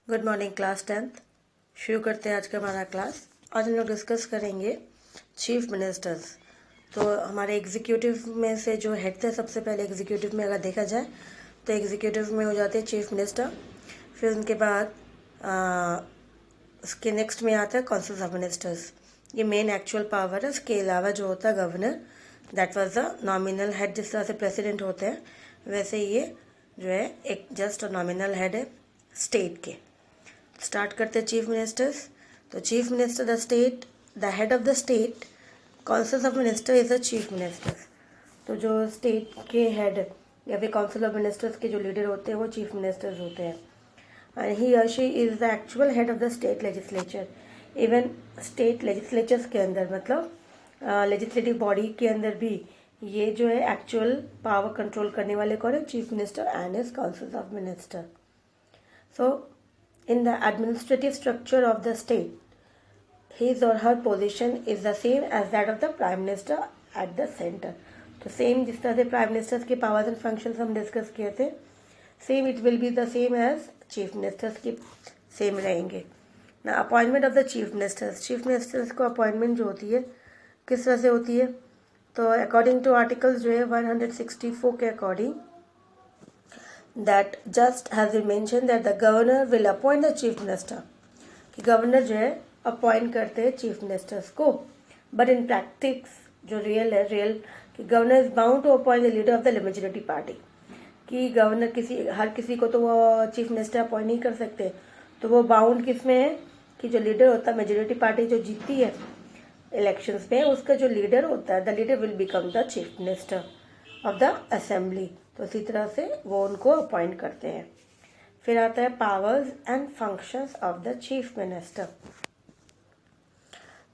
Good morning class 10th। शुरू करते हैं आज का हमारा क्लास। आज हम लोग डिस्कस करेंगे चीफ मिनिस्टर्स। तो हमारे एग्जीक्यूटिव में से जो हेड थे, सबसे पहले एग्जीक्यूटिव में अगर देखा जाए तो एग्जीक्यूटिव में हो जाते हैं चीफ मिनिस्टर। फिर उनके बाद उसके नेक्स्ट में आता है काउंसिल ऑफ मिनिस्टर्स। ये मेन एक्चुअल पावर है। उसके अलावा जो होता है governor, that was the nominal head. जिस तरह से प्रेसिडेंट होते हैं वैसे ये जो है एक जस्ट नॉमिनल हेड है स्टेट के। स्टार्ट करते हैं चीफ मिनिस्टर्स। तो chief minister the state, the head of the state, council of minister is the chief minister. तो जो स्टेट के हेड या फिर काउंसिल ऑफ मिनिस्टर्स के जो लीडर होते हैं वो चीफ मिनिस्टर्स होते हैं। एंड ही और she is the actual head of the state legislature. Even state legislatures के अंदर, मतलब लेजिस्लेटिव बॉडी के अंदर भी ये जो है एक्चुअल पावर कंट्रोल करने वाले कौन है? Chief minister and his council of minister. So in the administrative structure of the state, his or her position is the same as that of the prime minister at the center. तो same जिस तरह से prime ministers के powers and functions हम discuss किए थे, same it will be the same as chief ministers की same रहेंगे ना। Appointment of the chief ministers, chief ministers को अपॉइंटमेंट जो होती है किस तरह से होती है? तो अकॉर्डिंग टू आर्टिकल्स जो है 164 के according, that just has been mentioned that the governor will appoint the chief minister, कि गवर्नर जो है अपॉइंट करते हैं चीफ मिनिस्टर्स को। बट इन प्रैक्टिस जो रियल है, रियल कि governor is bound to appoint the leader of the majority party. कि गवर्नर हर किसी को तो वो चीफ मिनिस्टर अपॉइंट नहीं कर सकते, तो वो बाउंड किस में है कि जो लीडर होता है, मेजोरिटी पार्टी जो जीतती है इलेक्शंस में, उसका जो लीडर होता है, the leader will become the chief minister of the assembly. तो इसी तरह से वो उनको अपॉइंट करते हैं। फिर आता है powers and functions of the chief minister.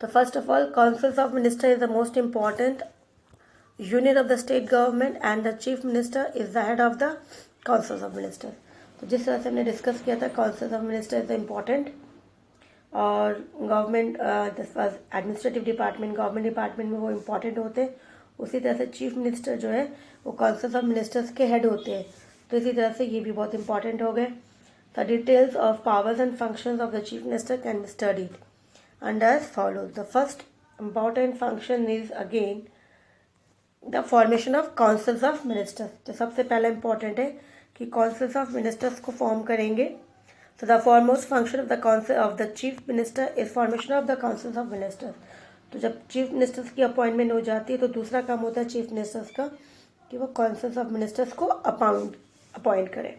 तो first of all, council of minister is the most important unit of the state government and the chief minister is the head of the council of minister. तो जिस तरह से हमने discuss किया था, council of minister is the important, और government administrative department, government department में वो इम्पॉर्टेंट होते हैं। उसी तरह से चीफ मिनिस्टर जो है वो काउंसिल ऑफ मिनिस्टर्स के हेड होते हैं। तो इसी तरह से ये भी बहुत इंपॉर्टेंट हो गए। The details of powers and functions of the chief minister can be studied under as follows. The first important function is again the formation of councils of ministers. तो सबसे पहला इंपॉर्टेंट है कि काउंसिल्स ऑफ मिनिस्टर्स को form करेंगे। So the foremost function of the council of the chief minister is formation of the councils of ministers. तो जब chief ministers की अपॉइंटमेंट हो जाती है तो दूसरा काम होता है चीफ मिनिस्टर्स का कि वो काउंसिल्स ऑफ मिनिस्टर्स को अपॉइंट करें।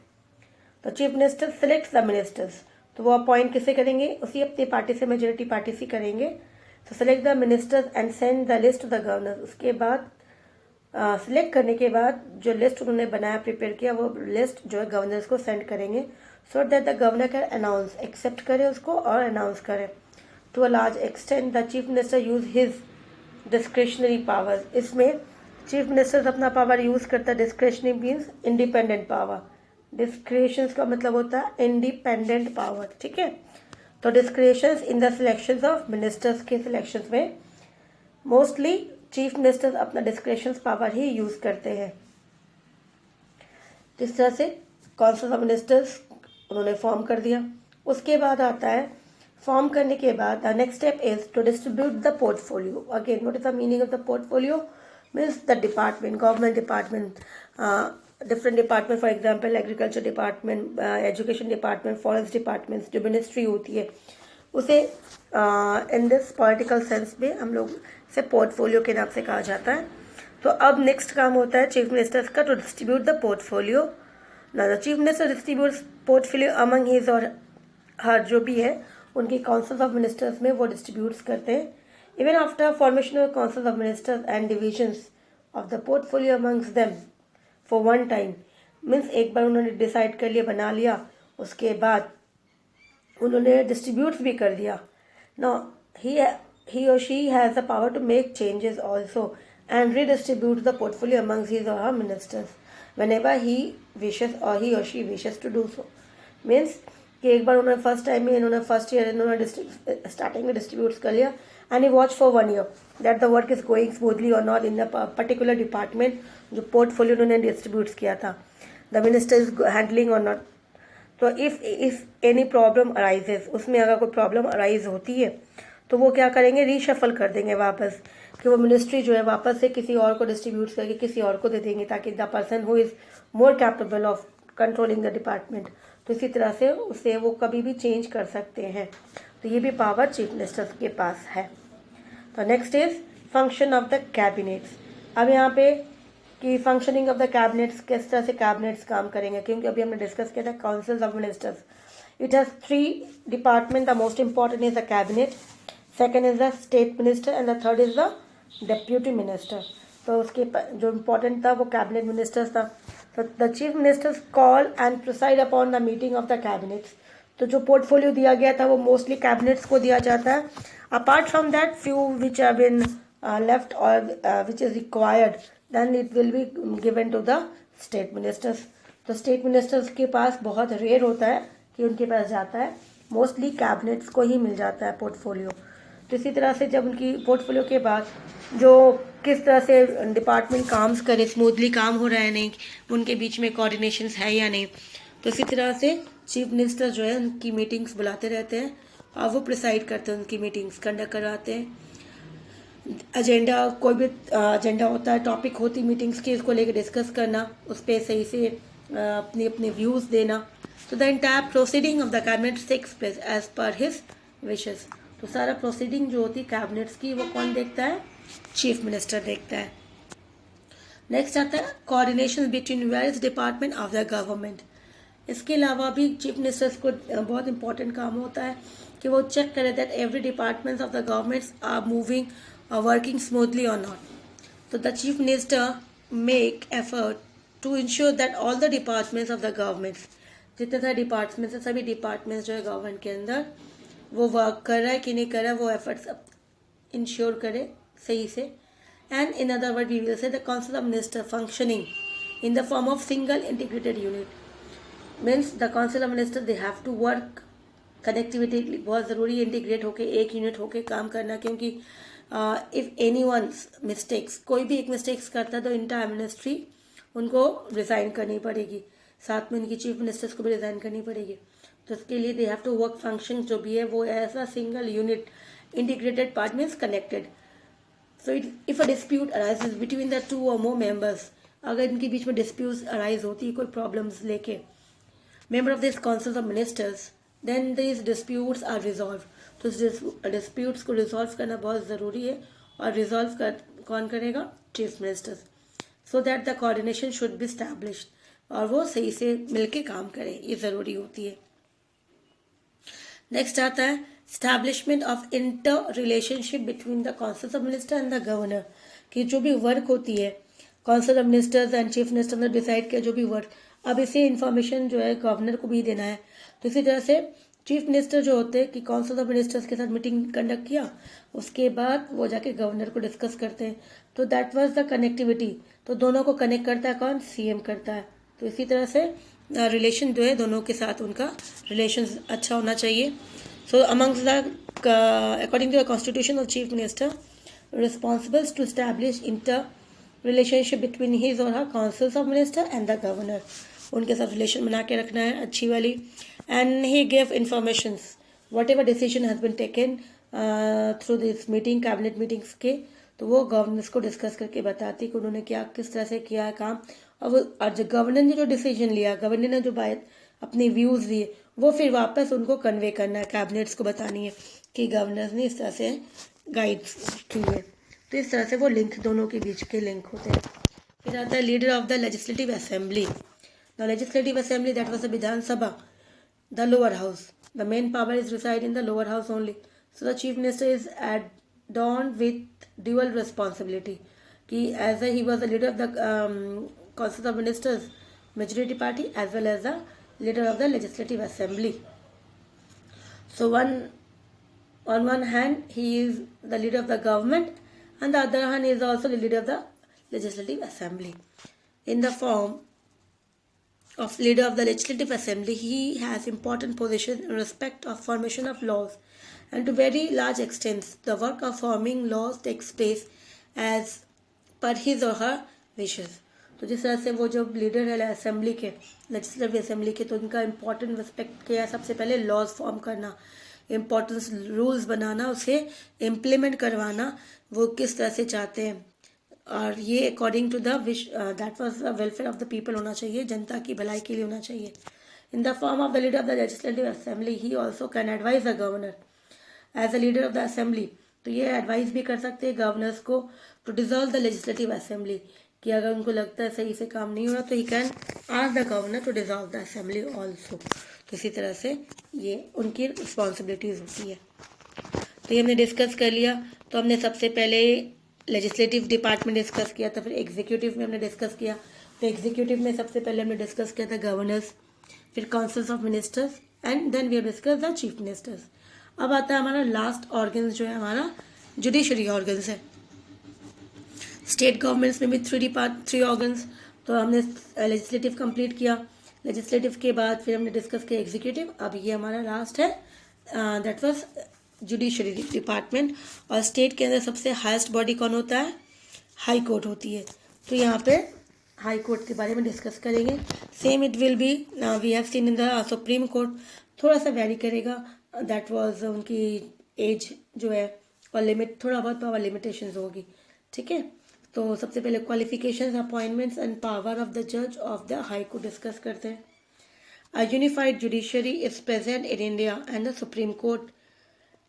तो chief minister selects the ministers, तो वो अपॉइंट किसे करेंगे? उसी अपनी पार्टी से, मेजोरिटी पार्टी से करेंगे। तो select the ministers and send the list to the governor. उसके बाद सिलेक्ट करने के बाद जो लिस्ट उन्होंने बनाया, प्रिपेयर किया, वो लिस्ट जो है गवर्नर्स को सेंड करेंगे, so that the governor can announce, accept करे उसको और अनाउंस करे। To a large extent the chief minister use his discretionary power. इसमें चीफ मिनिस्टर अपना पावर यूज करता है। Discretionary means independent power. Discretions का मतलब होता है इंडिपेंडेंट पावर, ठीक है। तो discretions in the selections of ministers के सिलेक्शंस में मोस्टली चीफ मिनिस्टर्स अपना डिस्क्रिशंस पावर ही यूज करते हैं। इस तरह से काउंसिल ऑफ मिनिस्टर्स उन्होंने फॉर्म कर दिया। उसके बाद आता है, फॉर्म करने के बाद the next step is to distribute the portfolio. Again what is the meaning of the portfolio? Means the department, government department, different department, for example agriculture department, education department, forest department, जो ministry होती है उसे in this political sense में हम लोग से portfolio के नाम से कहा जाता है। तो अब नेक्स्ट काम होता है चीफ मिनिस्टर्स का, टू डिस्ट्रीब्यूट द पोर्टफोलियो। ना the chief minister distributes portfolio among his or हर, जो भी है उनकी काउंसिल ऑफ मिनिस्टर्स में वो डिस्ट्रीब्यूट्स करते हैं। Even after formation of council of ministers and divisions of the portfolio amongst them for one time, means एक बार उन्होंने डिसाइड कर लिया, बना लिया, उसके बाद उन्होंने डिस्ट्रीब्यूट भी कर दिया। Now he or she has the power to make changes also and redistribute the portfolio amongst his or her ministers whenever he wishes or he or she wishes to do so. Means कि एक बार उन्होंने first time में, इन्होंने first year इन्होंने starting में distribute कर लिया and he watch for 1 year that the work is going smoothly और not in the particular department जो पोर्टफोलियो उन्होंने डिस्ट्रीब्यूट किया था, the minister is handling or not. तो इफ एनी प्रॉब्लम अराइजेस, उसमें अगर कोई प्रॉब्लम अराइज होती है तो वो क्या करेंगे, रीशफल कर देंगे वापस, कि वो मिनिस्ट्री जो है वापस से किसी और को डिस्ट्रीब्यूट करके किसी और को दे देंगे, ताकि the person who is more capable of controlling the department, तो इसी तरह से उसे वो कभी भी चेंज कर सकते हैं। तो ये भी पावर चीफ मिनिस्टर के पास है। तो next is function of the cabinets. अब यहाँ पे कि फंक्शनिंग ऑफ द कैबिनेट्स, किस तरह से कैबिनेट्स काम करेंगे, क्योंकि अभी हमने डिस्कस किया था councils of ministers. It has 3 department, the most important is the cabinet, second is the state minister and the third is the deputy minister. तो उसके जो इम्पोर्टेंट था वो कैबिनेट मिनिस्टर्स था। तो the chief ministers call and preside upon the meeting of the cabinets. तो जो portfolio दिया गया था वो मोस्टली कैबिनेट्स को दिया जाता है। Apart from that few which have been left और which is required, then it will be given to the state ministers. तो स्टेट मिनिस्टर्स के पास बहुत रेयर होता है कि उनके पास जाता है, मोस्टली कैबिनेट्स को ही मिल जाता है पोर्टफोलियो। तो इसी तरह से जब उनकी पोर्टफोलियो के बाद जो किस तरह से डिपार्टमेंट काम करे, स्मूथली काम हो रहा है नहीं, उनके बीच में कोऑर्डिनेशन है या नहीं, तो इसी तरह से चीफ मिनिस्टर जो है उनकी मीटिंग्स बुलाते रहते हैं और वो प्रिसाइड करते हैं, उनकी मीटिंग्स कंडक्ट करवाते हैं। एजेंडा, कोई भी एजेंडा होता है, टॉपिक होती मीटिंग्स की, उसको लेकर डिस्कस करना, उस पर सही से अपने अपने व्यूज़ देना। तो the entire proceeding of the cabinet takes place as per his wishes. तो सारा प्रोसीडिंग जो होती है कैबिनेट्स की वो कौन देखता है, चीफ मिनिस्टर देखता है। नेक्स्ट आता है coordination between various department of the government. इसके अलावा भी चीफ मिनिस्टर्स को बहुत इंपॉर्टेंट काम होता है कि वो चेक करें that every departments of the governments are moving और वर्किंग स्मूथली और नॉट। तो the chief minister make effort to ensure that all the departments of the governments, जितने सारे डिपार्टमेंट्स हैं सभी डिपार्टमेंट्स जो है गवर्नमेंट के अंदर वो वर्क कर रहा है कि नहीं कर रहा है, वो एफर्ट्स इंश्योर करे सही से। And in other word we will say the council of minister functioning in the form of single integrated unit, means the council of minister they have to work, connectivity बहुत ज़रूरी है, integrate होके एक unit होके काम करना, क्योंकि if any one mistakes, कोई भी एक मिस्टेक्स करता है तो इंटायर मिनिस्ट्री उनको रिज़ाइन करनी पड़ेगी, साथ में उनकी चीफ मिनिस्टर्स को भी रिज़ाइन करनी पड़ेगी। तो इसके लिए they have to work function जो भी है वो as a single unit, integrated part means connected. So if a dispute arises between the 2 और मोर मेंबर्स, अगर इनके बीच में डिस्प्यूट अराइज होती है कोई प्रॉब्लम्स लेके member of this council of ministers, then these disputes are resolved। तो डिस्प्यूट्स को रिजॉल्व करना बहुत ज़रूरी है, और रिजॉल्व कौन करेगा, chief ministers, so that the coordination should be established, और वो सही से मिलके काम करे, ये ज़रूरी होती है। नेक्स्ट आता है establishment of inter relationship between the council of minister and the governor, कि जो भी वर्क होती है council of ministers and chief minister ने डिसाइड किया जो भी वर्क, अब इसे इन्फॉर्मेशन जो है गवर्नर को भी देना है। तो इसी तरह से चीफ मिनिस्टर जो होते हैं कि काउंसिल ऑफ मिनिस्टर्स के साथ मीटिंग कंडक्ट किया, उसके बाद वो जाके गवर्नर को डिस्कस करते हैं। तो दैट वाज द कनेक्टिविटी, तो दोनों को कनेक्ट करता है कौन, सीएम करता है। तो इसी तरह से रिलेशन जो है दोनों के साथ उनका रिलेशन अच्छा होना चाहिए। So amongst the according to the constitution of chief minister responsible to establish inter relationship between his or her councils of minister and the governor, उनके साथ रिलेशन बना के रखना है अच्छी वाली। And he give information whatever decision has been taken through this meeting, cabinet meetings के, तो वो गवर्नर्स को डिस्कस करके बताती कि उन्होंने क्या किस तरह से किया है काम, और जो गवर्नर ने जो डिसीजन लिया, गवर्नर ने जो बात अपने व्यूज़ दिए, वो फिर वापस उनको कन्वे करना है, कैबिनेट्स को बतानी है कि गवर्नर ने इस तरह से गाइड की है। तो इस तरह से वो लिंक, दोनों के बीच के लिंक होते हैं। फिर आता है leader of the legislative assembly. The legislative assembly that was the Vidhan Sabha, the lower house, the main power is reside in the lower house only. So the chief minister is adorned with dual responsibility, कि as he was the leader of the council of ministers majority party as well as the leader of the legislative assembly. So on one hand he is the leader of the government, and the other hand he is also the leader of the legislative assembly. In the form of leader of the legislative assembly, he has important position in respect of formation of laws, and to very large extent the work of forming laws takes place as per his or her wishes. तो जिस तरह से वो जो leader है assembly के, legislative assembly के, तो उनका इम्पोर्टेंट रिस्पेक्ट किया है सबसे पहले लॉज फॉर्म करना, इम्पोर्टेंस रूल्स बनाना, उसे इम्प्लीमेंट करवाना वो किस तरह से चाहते हैं, और ये according to the wish that was the welfare of the people होना चाहिए, जनता की भलाई के लिए होना चाहिए. In the form of the leader of the legislative assembly he also can advise the governor as a leader of the assembly. तो ये एडवाइस भी कर सकते हैं गवर्नर्स को to dissolve the legislative assembly, कि अगर उनको लगता है सही से काम नहीं हो रहा तो he can ask the governor to dissolve the assembly also. तो इसी तरह से ये उनकी रिस्पॉन्सिबिलिटीज होती है. तो ये हमने डिस्कस कर लिया. तो हमने सबसे पहले लेजिस्लेटिव डिपार्टमेंट डिस्कस किया था, फिर एग्जीक्यूटिव में हमने डिस्कस किया. तो एग्जीक्यूटिव में सबसे पहले हमने डिस्कस किया था गवर्नर्स, फिर councils of ministers, and then we have discuss the chief ministers. अब आता है हमारा लास्ट ऑर्गन्स जो है हमारा जुडिशरी ऑर्गन्स है. स्टेट गवर्नमेंट्स में भी थ्री ऑर्गन्स. तो हमने लेजिस्लेटिव कंप्लीट किया. लेजिस्लेटिव के बाद फिर हमने डिस्कस किया एग्जीक्यूटिव. अब ये हमारा लास्ट है, दैट वाज जुडिशरी डिपार्टमेंट. और स्टेट के अंदर सबसे हाईएस्ट बॉडी कौन होता है? हाई कोर्ट होती है. तो यहाँ पे हाई कोर्ट के बारे में डिस्कस करेंगे. Same it will be we have seen in the supreme court. थोड़ा सा वेरी करेगा, दैट वाज उनकी एज जो है और लिमिट, थोड़ा बहुत पावर लिमिटेशंस होगी. ठीक है. तो सबसे पहले qualifications, appointments and power of the जज of the high court discuss करते हैं. A unified judiciary is present in India and the supreme court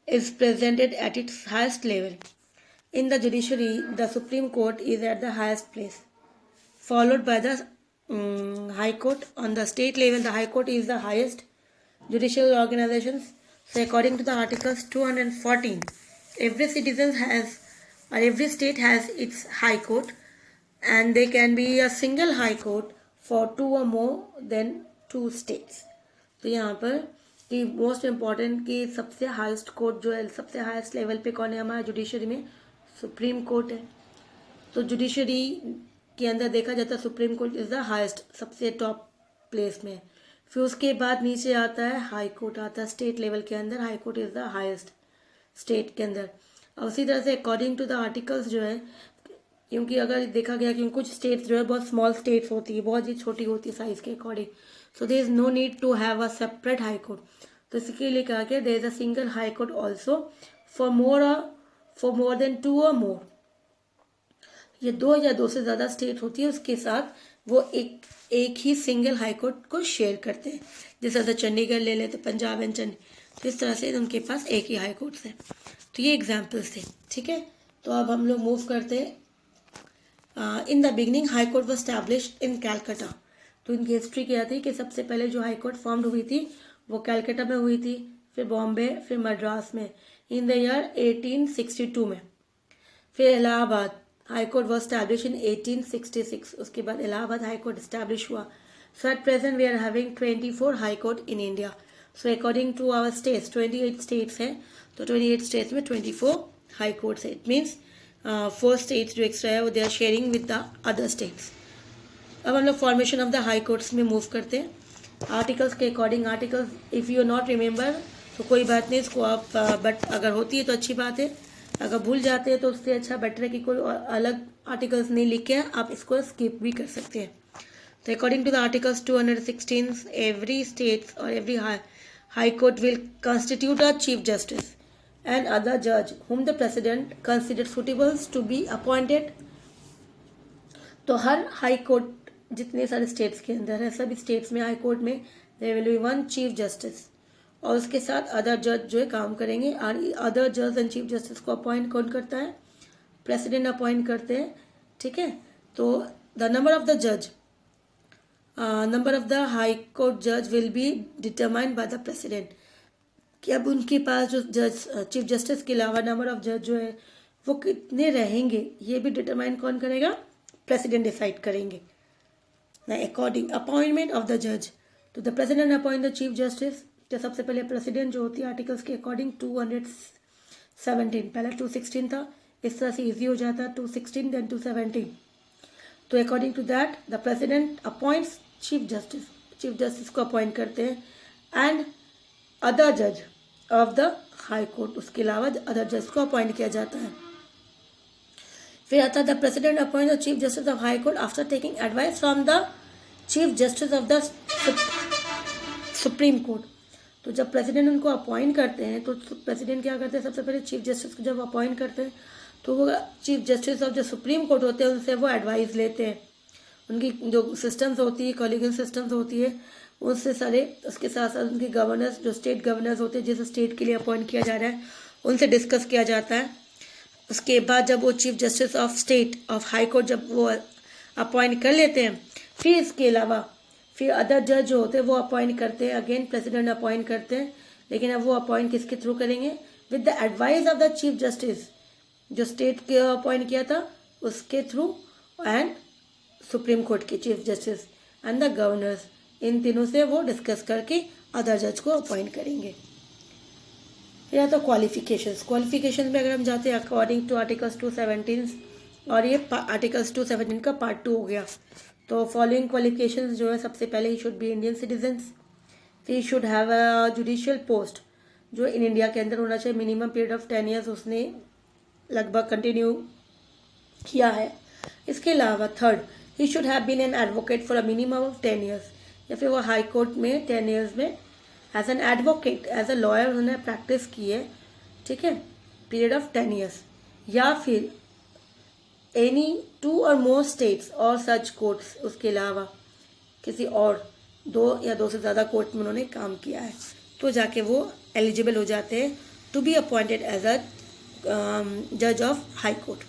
is presented at its highest level. In the judiciary, the Supreme Court is at the highest place, followed by the High Court. On the state level, the High Court is the highest judicial organization. So, according to the Articles 214, every citizen has, or every state has its High Court, and there can be a single High Court for two or more than two states. तो यहाँ पर कि most important कि सबसे highest court जो है, सबसे highest level पे कौन है हमारा जुडिशरी में? सुप्रीम कोर्ट है. तो जुडिशरी के अंदर देखा जाता है supreme court is the highest, सबसे टॉप प्लेस में. फिर उसके बाद नीचे आता है हाई कोर्ट आता है. स्टेट लेवल के अंदर high court is the highest state के अंदर. और उसी तरह से अकॉर्डिंग टू द आर्टिकल्स जो है, क्योंकि अगर देखा गया कि कुछ स्टेट्स जो है बहुत स्मॉल स्टेट्स होती है, बहुत ही छोटी होती है साइज के according, so there is no need to have a separate high court. तो इसके लिए कहा गया there is a single high court also for more than two और मोर. ये दो या दो से ज्यादा स्टेट होती है, उसके साथ वो एक ही सिंगल हाई कोर्ट को शेयर करते हैं. जैसे चंडीगढ़ ले लेते, पंजाब एंड चंडीगढ़, तो इस तरह से उनके पास एक ही हाई कोर्ट है. तो ये एग्जाम्पल्स थे. ठीक है. तो अब हम लोग मूव करते हैं. In the beginning high court was established इन कैलकाटा. तो इनकी हिस्ट्री क्या थी कि सबसे पहले जो हाई कोर्ट फॉर्म्ड हुई थी वो कैलकाटा में हुई थी, फिर बॉम्बे, फिर मद्रास में इन द ईयर 1862 में. फिर Allahabad high court was establish in 1866. उसके बाद इलाहाबाद हाई कोर्ट स्टैब्लिश हुआ. So at present we are having 24 high court in India. So according to our states 28 states हैं. तो 28 स्टेट्स में 24 हाई कोर्ट्स है. इट मीन्स 4 स्टेट्स जो एक्स्ट्रा है वो they are sharing with the other states. अब हम लोग formation of the high courts में मूव करते हैं. आर्टिकल्स के according, articles if you not remember तो कोई बात नहीं, इसको आप बट अगर होती है तो अच्छी बात है, अगर भूल जाते हैं तो उससे अच्छा बेटर है कि कोई अलग आर्टिकल्स नहीं लिखे हैं, आप इसको स्किप भी कर सकते हैं. तो according to the articles 216 every state और every high court will constitute a chief justice and other judge whom the president considered suitable to be appointed. तो हर हाई कोर्ट जितने सारे स्टेट्स के अंदर है, सभी स्टेट्स में हाई कोर्ट में there will be one chief justice और उसके साथ अदर जज जो है काम करेंगे. और अदर जज एंड चीफ जस्टिस को अपॉइंट कौन करता है? प्रेसिडेंट अपॉइंट करते हैं. ठीक है. तो द नंबर ऑफ द जज, number of the high court जज will be determined by the president. कि अब उनके पास जो जज चीफ जस्टिस के अलावा नंबर ऑफ जज जो है वो कितने रहेंगे, ये भी डिटरमाइन कौन करेगा? प्रेसिडेंट डिसाइड करेंगे. अकॉर्डिंग अपॉइंटमेंट ऑफ द जज, तो the president appoint the chief justice. तो सबसे पहले प्रेसिडेंट जो होती है आर्टिकल्स के अकॉर्डिंग 217, पहले 216 था, इस तरह से ईजी हो जाता है 216 देन 217. तो according to that the president appoints chief justice, chief justice को अपॉइंट करते हैं एंड अदर जज ऑफ द हाई कोर्ट, उसके अलावा अदर जज को अपॉइंट किया जाता है. फिर आता है the president appoint the chief justice of high court after taking advice from the chief justice of the supreme court. तो जब प्रेसिडेंट उनको अपॉइंट करते हैं तो प्रेसिडेंट क्या करते हैं, सबसे पहले चीफ जस्टिस को जब अपॉइंट करते हैं तो वो चीफ जस्टिस ऑफ जो सुप्रीम कोर्ट होते हैं उनसे वो एडवाइस लेते हैं। उनकी जो सिस्टम्स होती है, कॉलीगल सिस्टम्स होती है, उससे सारे, उसके साथ साथ उनके गवर्नर्स, जो स्टेट गवर्नर्स होते हैं जिस स्टेट के लिए अपॉइंट किया जा रहा है, उनसे डिस्कस किया जाता है। उसके बाद जब वो chief justice of state of high court जब वो अपॉइंट कर लेते हैं, फिर इसके अलावा फिर अदर जज जो होते हैं वो अपॉइंट करते हैं, अगेन प्रेसिडेंट अपॉइंट करते हैं, लेकिन अब वो अपॉइंट किसके थ्रू करेंगे, with the advice of the chief justice जो स्टेट के अपॉइंट किया था उसके थ्रू, एंड सुप्रीम कोर्ट के chief justice and the governors, इन तीनों से वो डिस्कस करके अदर जज को अपॉइंट करेंगे। फिर आता क्वालिफिकेशन में अगर हम जाते हैं अकॉर्डिंग टू आर्टिकल्स 217, और ये आर्टिकल्स 217 का पार्ट 2 हो गया। तो फॉलोइंग क्वालिफिकेशंस जो है, सबसे पहले he should be Indian citizens, फिर should have a judicial post जो इन इंडिया के अंदर होना चाहिए, मिनिमम पीरियड ऑफ 10 ईयर्स उसने लगभग कंटिन्यू किया है। इसके अलावा third, he should have been an advocate for a minimum of 10 years, या फिर वो हाई कोर्ट में 10 ईयर्स में as an advocate, as a lawyer उन्होंने प्रैक्टिस की है, ठीक है, पीरियड ऑफ 10 ईयर्स, या फिर एनी 2 और मोर स्टेट्स और सच कोर्ट्स, उसके अलावा किसी और 2 या 2 से ज़्यादा कोर्ट में उन्होंने काम किया है, तो जाके वो एलिजिबल हो जाते हैं to be appointed as a जज ऑफ हाई कोर्ट।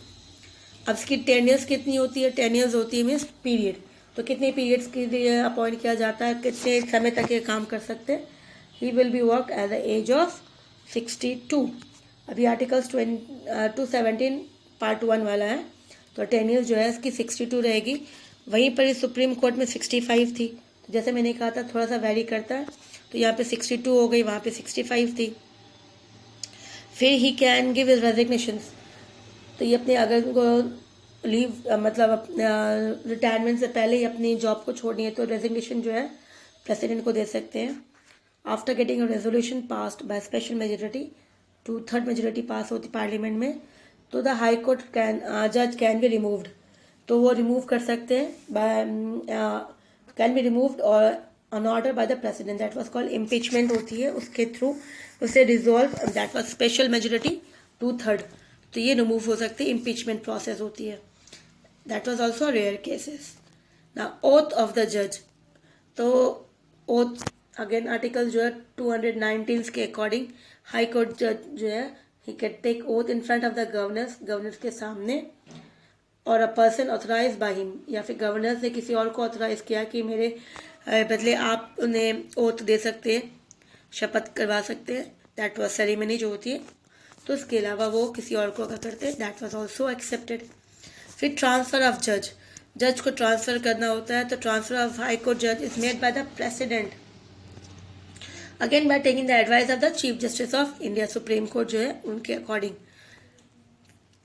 अब इसकी 10 ईयर्स कितनी होती है, 10 ईयर्स होती है मीन्स पीरियड, तो कितने पीरियड्स के लिए अपॉइंट किया जाता है, कितने समय तक ये काम कर सकते हैं, he will be work as the age of 62। अभी आर्टिकल्स 217 पार्ट 1 वाला है, तो 10 ईयर्स जो है इसकी 62 रहेगी। वहीं पर इस सुप्रीम कोर्ट में 65 थी, तो जैसे मैंने कहा था थोड़ा सा वैरी करता है, तो यहाँ पे 62 हो गई, वहाँ पे 65 थी। फिर he can give his resignation, तो ये अपने अगर उनको लीव मतलब रिटायरमेंट से पहले ही अपनी जॉब को छोड़नी है तो रेजिग्नेशन जो है प्रेसिडेंट को दे सकते हैं। After getting a resolution passed by special majority, 2/3 majority pass होती पार्लियामेंट में, तो द हाई कोर्ट जज कैन बी रिमूव्ड, तो वो रिमूव कर सकते हैं बाय कैन बी रिमूव्ड और on order by the president, that was called impeachment होती है, उसके थ्रू उसे resolve, that was special majority 2/3, तो ये रिमूव हो सकती है, इम्पीचमेंट प्रोसेस होती है, that was also rare cases. ना ओथ ऑफ द जज, तो ओथ अगेन आर्टिकल जो है 219 के अकॉर्डिंग हाई कोर्ट जज जो है he can take oath in front of the governors के सामने, और a person authorise by him, या फिर गवर्नर्स ने किसी और को ऑथराइज किया कि मेरे बदले आप उन्हें ओथ दे सकते हैं, शपथ करवा सकते हैं, दैट वाज सेरेमनी जो होती है, तो इसके अलावा वो किसी और को अगर करते हैं दैट वाज ऑल्सो एक्सेप्टेड। फिर ट्रांसफर ऑफ जज को ट्रांसफर करना होता है, तो ट्रांसफर ऑफ हाई कोर्ट जज is made by the president, again by taking the advice of the chief justice of India, supreme court जो है उनके according.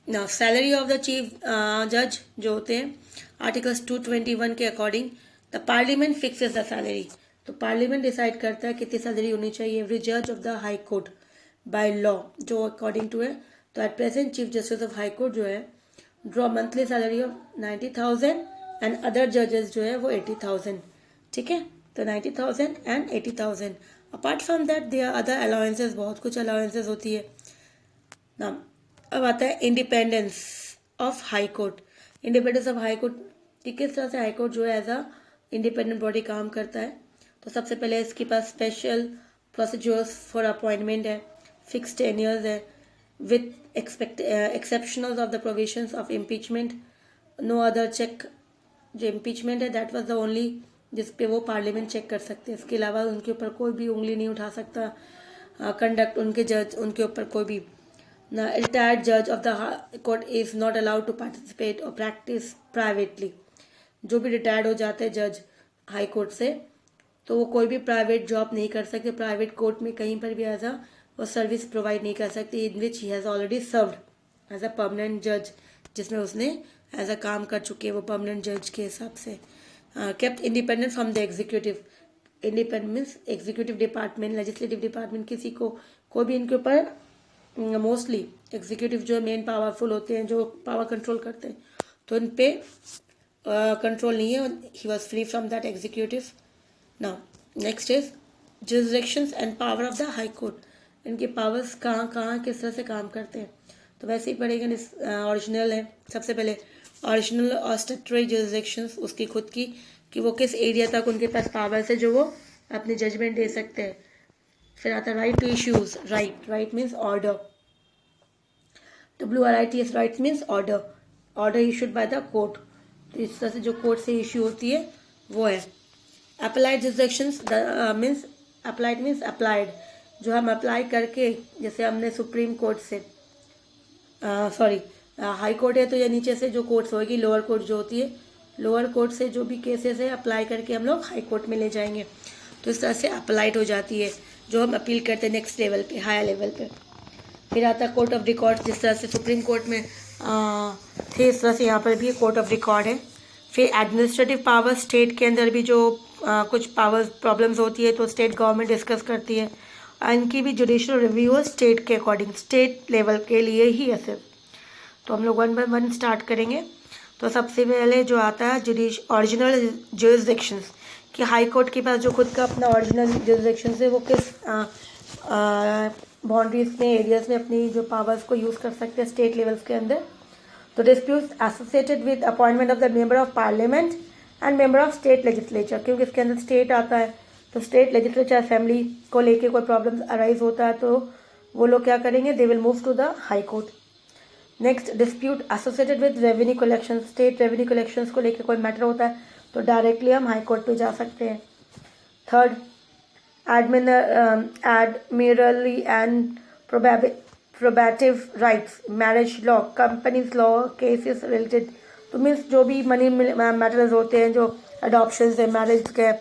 Now salary of the chief जज जो होते हैं आर्टिकल्स 221 के according, the parliament fixes the salary, तो parliament decide करता है कितनी सैलरी होनी चाहिए एवरी जज of the high court by law, जो अकॉर्डिंग टू है। तो at present chief justice of high court जो है draw monthly salary of 90,000 and other जजेस जो है वो 80,000, ठीक है, तो 90,000 and 80,000। Apart from that there are other allowances, बहुत कुछ अलाउंसेस होती है ना। अब आता है independence of high court, independence of high court कि किस तरह से हाई कोर्ट जो है एज अ इंडिपेंडेंट बॉडी काम करता है। तो सबसे पहले इसके पास स्पेशल प्रोसीजर्स फॉर अपॉइंटमेंट है, फिक्स टेन्योर्स है, with exceptionals of the provisions of impeachment, no other check। जो impeachment है that was the only जिस पे वो पार्लियामेंट चेक कर सकते हैं, इसके अलावा उनके ऊपर कोई भी उंगली नहीं उठा सकता कंडक्ट उनके जज, उनके ऊपर कोई भी ना। रिटायर्ड जज of the court is not allowed to participate और प्रैक्टिस प्राइवेटली, जो भी रिटायर्ड हो जाते हैं जज हाई कोर्ट से तो वो कोई भी प्राइवेट जॉब नहीं कर सकते, प्राइवेट कोर्ट में कहीं पर भी एज अ वो सर्विस प्रोवाइड नहीं कर सकती, in which he has already served as a permanent जज, जिसमें उसने एज अ काम कर चुके हैं वो परमानेंट जज के हिसाब से। Kept independent from the executive, independent means executive department, legislative department, किसी को कोई भी इनके ऊपर मोस्टली एग्जीक्यूटिव जो मेन पावरफुल होते हैं, जो पावर कंट्रोल करते हैं, तो इन पे कंट्रोल नहीं है. He was free from that executive. Now next is jurisdictions and power of the high court. इनके पावर्स कहाँ कहाँ किस तरह से काम करते हैं, तो वैसे ही पढ़ेगा. ओरिजिनल है सबसे पहले, ओरिजिनल और स्टैट्यूटरी जुरिसडिक्शंस, उसकी खुद की कि वो किस एरिया तक उनके पास पावर्स है जो वो अपनी जजमेंट दे सकते हैं. फिर आता है writ to issues. Writ means order. WRITS writ means order issued by the court. तो इस तरह से जो कोर्ट से इश्यू होती है वो है. अप्लाइड जुरिसडिक्शंस मीन्स अप्लाइड, जो हम अप्लाई करके, जैसे हमने सुप्रीम कोर्ट से हाई कोर्ट है तो ये नीचे से जो कोर्ट्स होगी, लोअर कोर्ट जो होती है, लोअर कोर्ट से जो भी केसेस है अप्लाई करके हम लोग हाई कोर्ट में ले जाएंगे. तो इस तरह से अप्लाइड हो जाती है जो हम अपील करते हैं नेक्स्ट लेवल पे, हायर लेवल पे. फिर आता है कोर्ट ऑफ रिकॉर्ड. जिस तरह से सुप्रीम कोर्ट में थे इस तरह से यहाँ पर भी कोर्ट ऑफ रिकॉर्ड है. फिर एडमिनिस्ट्रेटिव पावर, स्टेट के अंदर भी जो कुछ पावर प्रॉब्लम्स होती है तो स्टेट गवर्नमेंट डिस्कस करती है. इनकी भी जुडिशियल रिव्यू है स्टेट के अकॉर्डिंग, स्टेट लेवल के लिए ही है सिर्फ. तो हम लोग 1 बाय 1 स्टार्ट करेंगे. तो सबसे पहले जो आता है ओरिजिनल जुरिसडिक्शंस, कि हाई कोर्ट के पास जो खुद का अपना ओरिजिनल जुरिसडिक्शंस है वो किस बाउंड्रीज में, एरियाज में अपनी जो पावर्स को यूज़ कर सकते हैं स्टेट लेवल्स के अंदर. तो disputes associated with appointment of the member of parliament and member of state legislature, क्योंकि इसके अंदर स्टेट आता है तो स्टेट लेजिस्लेचर असेंबली को लेके कोई प्रॉब्लम अराइज होता है तो वो लोग क्या करेंगे, they will move to the high court. Next dispute associated with revenue collection, state revenue collections को लेकर कोई मैटर होता है तो डायरेक्टली हम हाई कोर्ट पे जा सकते हैं. Third, admiralty and probative rights, marriage law, companies law, cases related. तो मीन्स जो भी मनी मैटर्स होते हैं, जो अडॉप्शन है, मैरिज के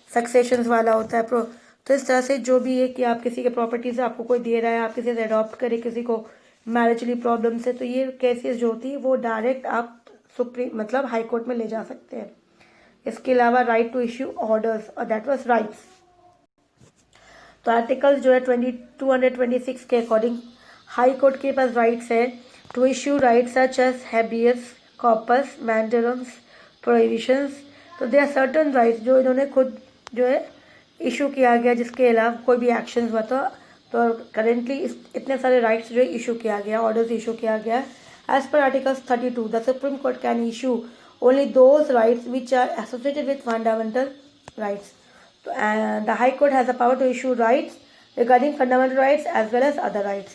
सक्सेशंस वाला होता है. तो इस तरह से जो भी है कि आप किसी के प्रॉपर्टीज आपको कोई दे रहा है, आप किसी से अडॉप्ट करें, किसी को मैरिजली प्रॉब्लम से, तो ये केसेस जो होती है वो डायरेक्ट आप सुप्रीम हाई कोर्ट में ले जा सकते हैं. इसके अलावा राइट टू इश्यू ऑर्डर्स, और दैट वाज राइट्स. तो आर्टिकल जो है 226 के अकॉर्डिंग हाई कोर्ट के पास राइट्स है to issue writs such as habeas corpus, mandamus, prohibitions. तो दे आर सर्टन राइट्स जो इन्होंने खुद जो है इशू किया गया, जिसके अलावा कोई भी एक्शन हुआ तो करेंटली इतने सारे राइट्स जो इशू किया गया, ऑर्डर्स इशू किया गया. As per article 32 the supreme court can issue only those rights which are associated with fundamental rights. The High Court has the power to issue rights regarding fundamental rights as well as other rights.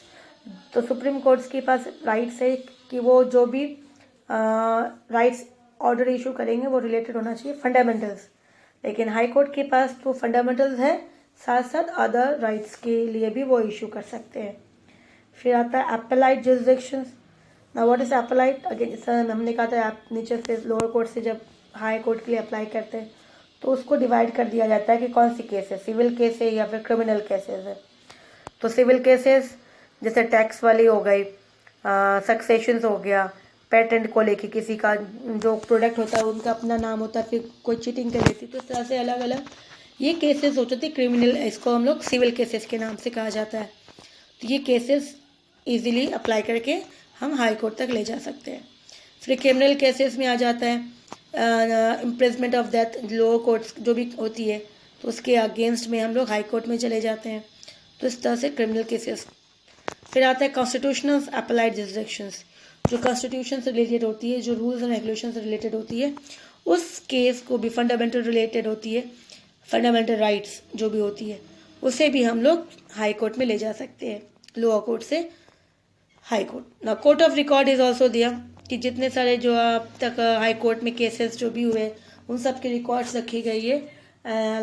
तो supreme courts के पास writs है कि वो जो भी rights order issue करेंगे वो रिलेटेड होना चाहिए फंडामेंटल्स. लेकिन हाई कोर्ट के पास तो फंडामेंटल्स है, साथ साथ अदर राइट्स के लिए भी वो इशू कर सकते हैं. फिर आता है अपेलाइट जुरिसडिक्शंस. ना व्हाट इज अपेलाइट, अगेन जैसा हमने कहा था, आप नीचे से लोअर कोर्ट से जब हाई कोर्ट के लिए अप्लाई करते हैं तो उसको डिवाइड कर दिया जाता है कि कौन सी केस है, सिविल केस है या फिर क्रिमिनल केसेस है. तो सिविल केसेस जैसे टैक्स वाली हो गई, सक्सेशंस हो गया, पेटेंट को लेके किसी का जो प्रोडक्ट होता है उनका अपना नाम होता है, फिर कोई चीटिंग कर लेती, तो इस तरह से अलग अलग ये केसेस होते थे क्रिमिनल. इसको हम लोग सिविल केसेस के नाम से कहा जाता है. तो ये केसेस ईजिली अप्लाई करके हम हाई कोर्ट तक ले जा सकते हैं. फिर क्रिमिनल केसेस में आ जाता है imprisonment of death, lower courts जो भी होती है तो उसके अगेंस्ट में हम लोग हाई कोर्ट में चले जाते हैं. तो इस तरह से क्रिमिनल केसेस. फिर आता है कॉन्स्टिट्यूशनल अप्लाइड जुरिसडिक्शंस, जो कॉन्स्टिट्यूशन से रिलेटेड होती है, जो रूल्स एंड रेगुलेशन से रिलेटेड होती है, उस केस को भी फंडामेंटल रिलेटेड होती है, फंडामेंटल राइट्स जो भी होती है उसे भी हम लोग हाई कोर्ट में ले जा सकते हैं, लोअर कोर्ट से हाई कोर्ट. ना court of record is also दिया कि जितने सारे जो अब तक हाई कोर्ट में केसेस जो भी हुए उन सब की रिकॉर्ड्स रखी गई है,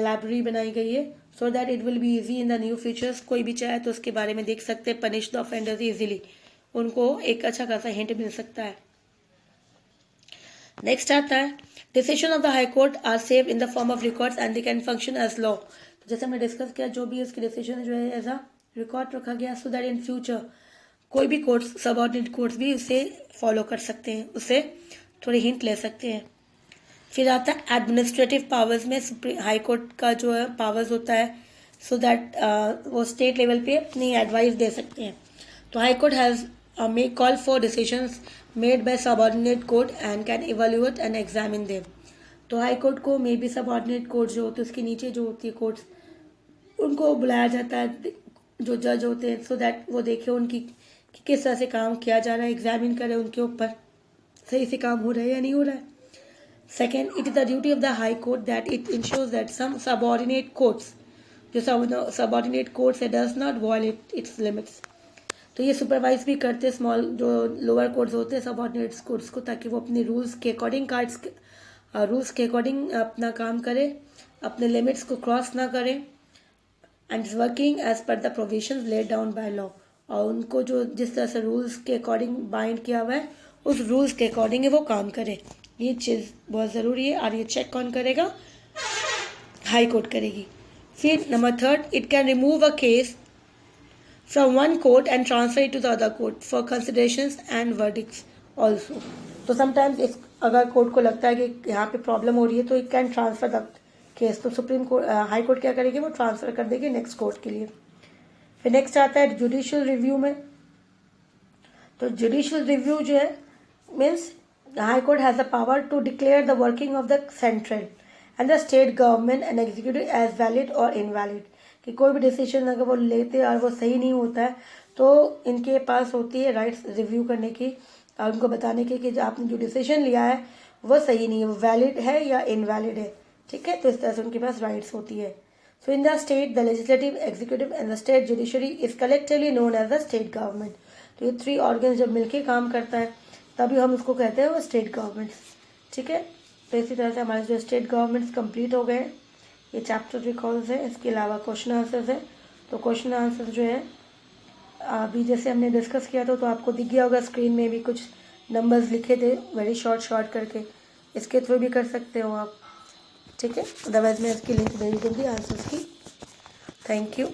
लाइब्रेरी बनाई गई है, so that it will be easy in the new futures. कोई भी चाहे तो उसके बारे में देख सकते हैं, पनिश द ऑफेंडर्स इजीली, उनको एक अच्छा खासा हिंट मिल सकता है. नेक्स्ट आता है decision of the high court are save in the form of records and they can function as law. जैसे हमने डिस्कस किया, जो भी उसकी डिसीजन जो है एज अ रिकॉर्ड रखा गया, सो दैट इन फ्यूचर कोई भी कोर्ट्स, सबऑर्डिनेट कोर्ट्स भी उसे फॉलो कर सकते हैं, उससे थोड़ी हिंट ले सकते हैं. फिर आता है एडमिनिस्ट्रेटिव पावर्स में हाई कोर्ट का जो है पावर्स होता है, सो दैट वो स्टेट लेवल पे अपनी एडवाइस दे सकते हैं. तो high court has may call for decisions made by subordinate court and can evaluate and examine them. तो हाई कोर्ट को मे बी सबऑर्डिनेट कोर्ट जो होती है उसके नीचे जो होती है कोर्ट्स उनको बुलाया जाता है जो जज होते हैं सो दैट वो देखे उनकी कि किस तरह से काम किया जा रहा है, एग्जामिन करे उनके ऊपर सही से काम हो रहा है या नहीं हो रहा है. Second, it is the duty of the high court that it ensures that some subordinate courts जो सबऑर्डिनेट कोर्ट्स है does not violate its limits. तो ये सुपरवाइज भी करते स्मॉल जो लोअर कोर्ट्स होते हैं सबऑर्डिनेट कोर्ट्स को ताकि वो अपने रूल्स के अकॉर्डिंग अपना काम करे, अपने लिमिट्स को क्रॉस ना करें and is working as per the provisions laid down by law. और उनको जो जिस तरह से रूल्स के अकॉर्डिंग बाइंड किया हुआ है उस रूल्स के अकॉर्डिंग ही वो काम करे. ये चीज़ बहुत ज़रूरी है और ये चेक कौन करेगा? हाई कोर्ट करेगी. फिर number third, it can remove a case from one court and transfer it to the other court for considerations and verdicts also. तो sometimes if अगर कोर्ट को लगता है कि यहाँ पे प्रॉब्लम हो रही है तो it can transfer the case. तो सुप्रीम कोर्ट हाई कोर्ट क्या करेगी? वो ट्रांसफर कर देगी नेक्स्ट कोर्ट के लिए. फिर नेक्स्ट आता है जुडिशियल रिव्यू में. तो जुडिशियल रिव्यू जो है means high court has the power to declare the working of the central and the state government and executive as valid और इनवैलिड. कि कोई भी डिसीजन अगर वो लेते और वो सही नहीं होता है तो इनके पास होती है राइट्स रिव्यू करने की और उनको बताने की कि जो आपने जो डिसीजन लिया है वो सही नहीं है, वो वैलिड है या इनवैलिड है. ठीक है, तो इस तरह से उनके पास राइट्स होती है. So in the state the legislative, executive and the state judiciary is collectively known as the state government. तो ये थ्री ऑर्गन जब मिलकर काम करता है तभी हम उसको कहते हैं वो स्टेट गवर्नमेंट्स. ठीक है, तो इसी तरह से हमारे जो स्टेट गवर्नमेंट्स कंप्लीट हो गए. ये चैप्टर रिकॉल्स है, इसके अलावा क्वेश्चन आंसर्स है. तो क्वेश्चन आंसर जो है अभी जैसे हमने डिस्कस किया था तो आपको दिख गया होगा स्क्रीन में भी कुछ नंबर्स लिखे थे वेरी शॉर्ट करके. इसके थ्रू भी कर सकते हो आप. ठीक है, अदरवाइज मैं इसकी लिंक दे दूँगी आंसर्स की. Thank you.